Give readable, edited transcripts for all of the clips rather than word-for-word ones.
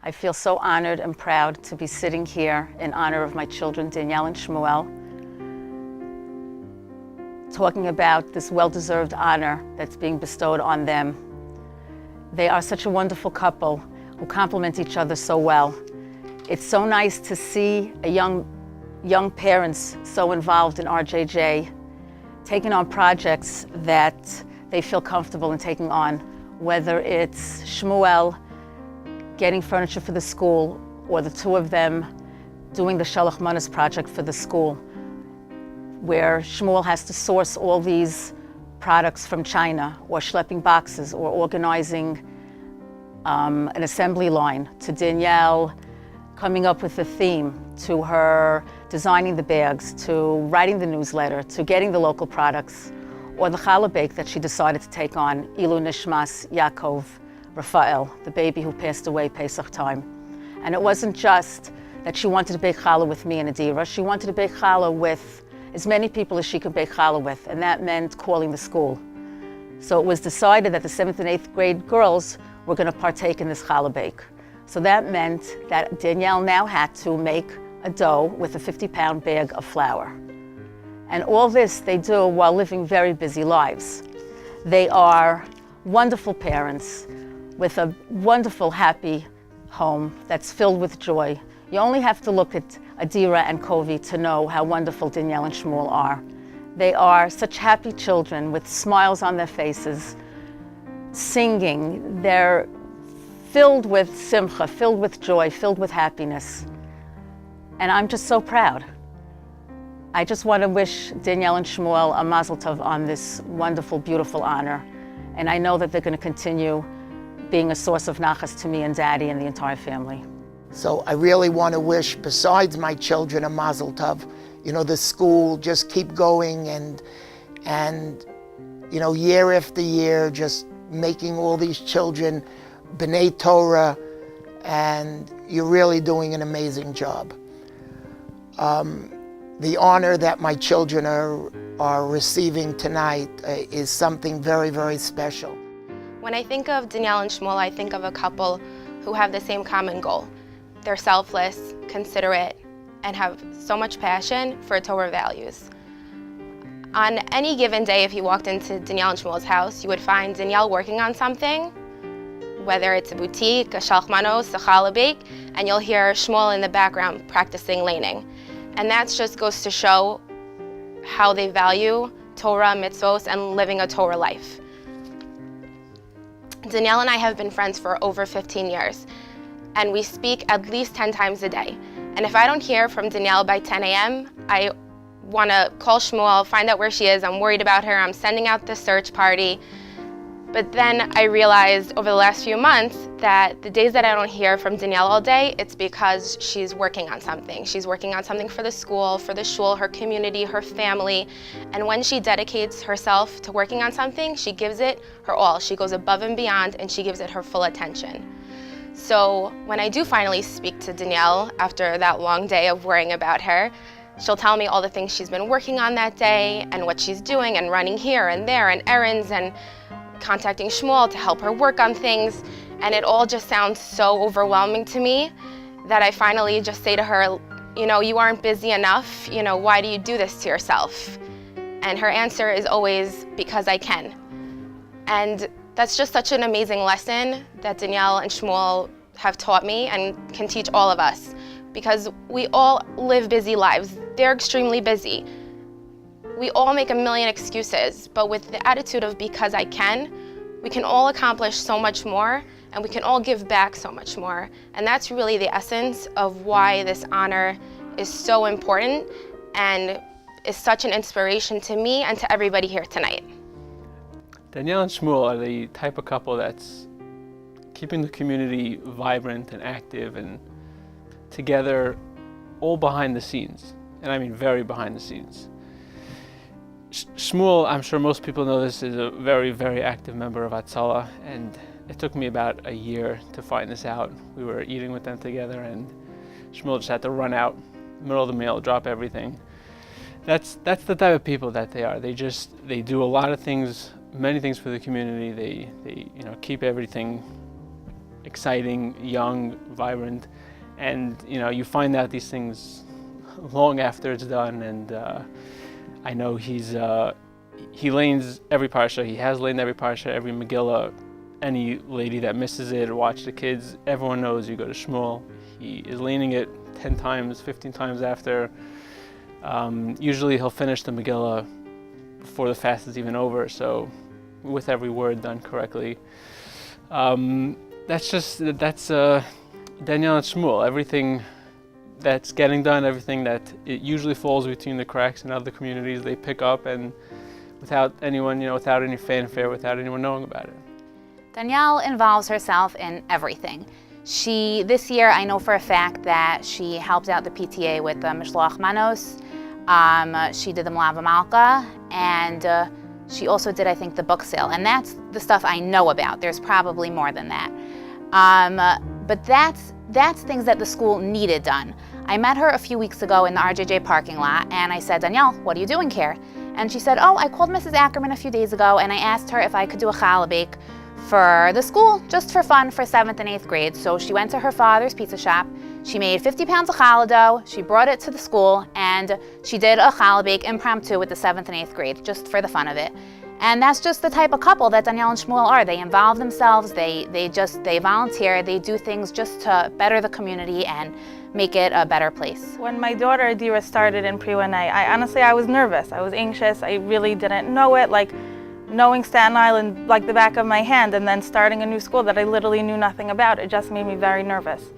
I feel so honored and proud to be sitting here in honor of my children, Danielle and Shmuel, talking about this well-deserved honor that's being bestowed on them. They are such a wonderful couple who complement each other so well. It's so nice to see young parents so involved in RJJ, taking on projects that they feel comfortable in taking on, whether it's Shmuel getting furniture for the school, or the two of them doing the Shalach Manas project for the school, where Shmuel has to source all these products from China, or schlepping boxes, or organizing an assembly line, to Danielle coming up with the theme, to her designing the bags, to writing the newsletter, to getting the local products, or the challah bake that she decided to take on, Ilu Nishmas Yaakov Raphael, the baby who passed away Pesach time. And it wasn't just that she wanted to bake challah with me and Adira, she wanted to bake challah with as many people as she could bake challah with, and that meant calling the school. So it was decided that the 7th and 8th grade girls were going to partake in this challah bake. So that meant that Danielle now had to make a dough with a 50-pound bag of flour. And all this they do while living very busy lives. They are wonderful parents with a wonderful, happy home that's filled with joy. You only have to look at Adira and Kovi to know how wonderful Danielle and Shmuel are. They are such happy children with smiles on their faces, singing. They're filled with simcha, filled with joy, filled with happiness. And I'm just so proud. I just want to wish Danielle and Shmuel a mazel tov on this wonderful, beautiful honor. And I know that they're going to continue being a source of nachas to me and Daddy and the entire family. So I really want to wish, besides my children, a mazel tov. You know, the school, just keep going and you know, year after year, just making all these children B'nai Torah, and you're really doing an amazing job. The honor that my children are receiving tonight is something very, very special. When I think of Danielle and Shmuel, I think of a couple who have the same common goal. They're selfless, considerate, and have so much passion for Torah values. On any given day, if you walked into Danielle and Shmuel's house, you would find Danielle working on something, whether it's a boutique, a shalach manos, a challah bake, and you'll hear Shmuel in the background practicing laning. And that just goes to show how they value Torah, mitzvos, and living a Torah life. Danielle and I have been friends for over 15 years, and we speak at least 10 times a day. And if I don't hear from Danielle by 10 a.m., I want to call Shmuel, find out where she is. I'm worried about her. I'm sending out the search party. But then I realized over the last few months that the days that I don't hear from Danielle all day, it's because she's working on something. She's working on something for the school, for the shul, her community, her family. And when she dedicates herself to working on something, she gives it her all. She goes above and beyond, and she gives it her full attention. So when I do finally speak to Danielle after that long day of worrying about her, she'll tell me all the things she's been working on that day and what she's doing and running here and there and errands and contacting Shmuel to help her work on things. And it all just sounds so overwhelming to me that I finally just say to her, you know, you aren't busy enough. You know, why do you do this to yourself? And her answer is always, because I can. And that's just such an amazing lesson that Danielle and Shmuel have taught me and can teach all of us, because we all live busy lives. They're extremely busy. We all make a million excuses, but with the attitude of because I can, we can all accomplish so much more, and we can all give back so much more. And that's really the essence of why this honor is so important and is such an inspiration to me and to everybody here tonight. Danielle and Shmuel are the type of couple that's keeping the community vibrant and active and together, all behind the scenes. And I mean very behind the scenes. Shmuel, I'm sure most people know this, is a very, very active member of Hatzalah, and it took me about a year to find this out. We were eating with them together, and Shmuel just had to run out, middle of the meal, drop everything. That's the type of people that they are. They do a lot of things, many things for the community. They keep everything exciting, young, vibrant, and you find out these things long after it's done. And I know he lanes every parsha. He has laned every parsha, every Megillah. Any lady that misses it or watch the kids, everyone knows you go to Shmuel. He is laning it 10 times, 15 times after. Usually he'll finish the Megillah before the fast is even over, so with every word done correctly. That's Danielle and Shmuel. Everything that's getting done, everything that it usually falls between the cracks in other communities, they pick up, and without anyone, without any fanfare, without anyone knowing about it. Danielle involves herself in everything. This year, I know for a fact that she helped out the PTA with the Mishloach Manos. She did the Malava Malka, and she also did, I think, the book sale. And that's the stuff I know about. There's probably more than that. But that's things that the school needed done. I met her a few weeks ago in the RJJ parking lot, and I said, Danielle, what are you doing here? And she said, oh, I called Mrs. Ackerman a few days ago, and I asked her if I could do a challah bake for the school, just for fun, for 7th and 8th grade. So she went to her father's pizza shop, she made 50 pounds of challah dough, she brought it to the school, and she did a challah bake impromptu with the 7th and 8th grade, just for the fun of it. And that's just the type of couple that Danielle and Shmuel are. They involve themselves, they volunteer, they do things just to better the community and make it a better place. When my daughter Adira started in pre-1A, I was nervous, I was anxious, I really didn't know it. Like, knowing Staten Island like the back of my hand and then starting a new school that I literally knew nothing about, it just made me very nervous.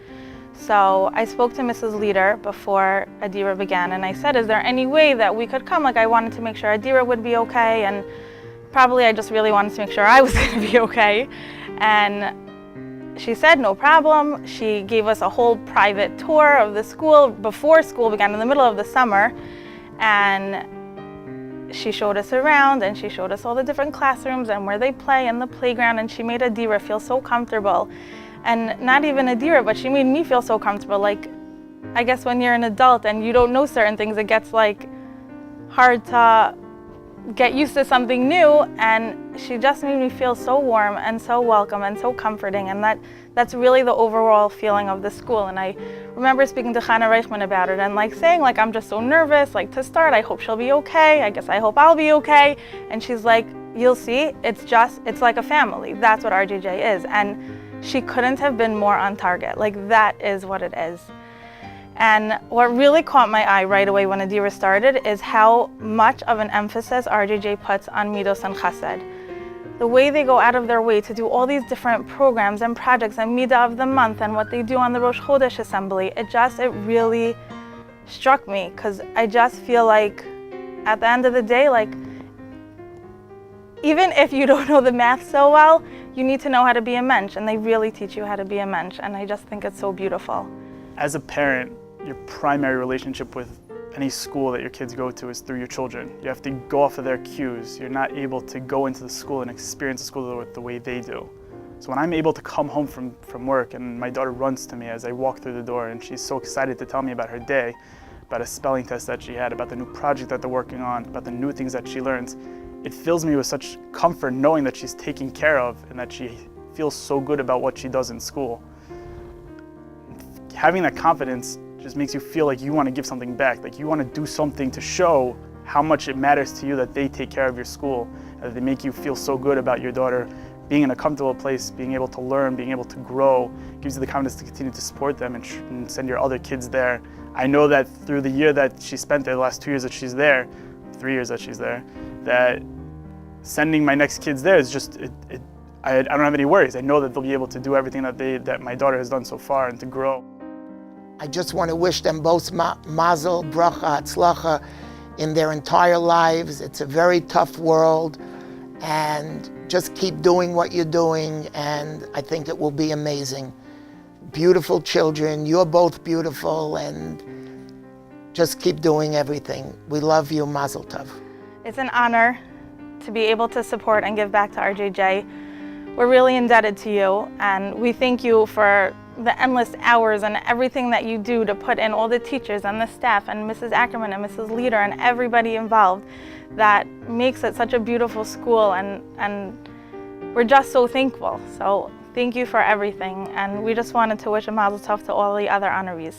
So I spoke to Mrs. Leader before Adira began, and I said, is there any way that we could come? Like, I wanted to make sure Adira would be okay, and probably I just really wanted to make sure I was going to be okay. And she said, no problem. She gave us a whole private tour of the school before school began in the middle of the summer, and she showed us around, and she showed us all the different classrooms and where they play and the playground, and she made Adira feel so comfortable. And not even Adira, but she made me feel so comfortable. Like, I guess when you're an adult and you don't know certain things, it gets like hard to get used to something new, and she just made me feel so warm and so welcome and so comforting, and that's really the overall feeling of the school. And I remember speaking to Chana Reichman about it and like saying, like, I'm just so nervous, like, to start, I hope she'll be okay, I guess I hope I'll be okay. And she's like, you'll see, it's like a family. That's what RJJ is. And she couldn't have been more on target. Like, that is what it is. And what really caught my eye right away when Adira started is how much of an emphasis RJJ puts on Midos and Chesed. The way they go out of their way to do all these different programs and projects and Midah of the month and what they do on the Rosh Chodesh assembly, it really struck me, because I just feel like at the end of the day, like, even if you don't know the math so well, you need to know how to be a mensch, and they really teach you how to be a mensch, and I just think it's so beautiful. As a parent, your primary relationship with any school that your kids go to is through your children. You have to go off of their cues. You're not able to go into the school and experience the school the way they do. So when I'm able to come home from work and my daughter runs to me as I walk through the door, and she's so excited to tell me about her day, about a spelling test that she had, about the new project that they're working on, about the new things that she learns, it fills me with such comfort knowing that she's taken care of and that she feels so good about what she does in school. Having that confidence just makes you feel like you want to give something back, like you want to do something to show how much it matters to you that they take care of your school, that they make you feel so good about your daughter being in a comfortable place, being able to learn, being able to grow, gives you the confidence to continue to support them and send your other kids there. I know that through the year that she spent there, the last 2 years that she's there, 3 years that she's there, that sending my next kids there is just, I don't have any worries. I know that they'll be able to do everything that my daughter has done so far and to grow. I just want to wish them both mazel, bracha, hatzlacha in their entire lives. It's a very tough world, and just keep doing what you're doing, and I think it will be amazing. Beautiful children, you're both beautiful, and just keep doing everything. We love you, mazel tov. It's an honor to be able to support and give back to RJJ. We're really indebted to you, and we thank you for the endless hours and everything that you do to put in, all the teachers and the staff and Mrs. Ackerman and Mrs. Leader and everybody involved that makes it such a beautiful school, and we're just so thankful. So Thank you for everything, and we just wanted to wish a mazel tov to all the other honorees.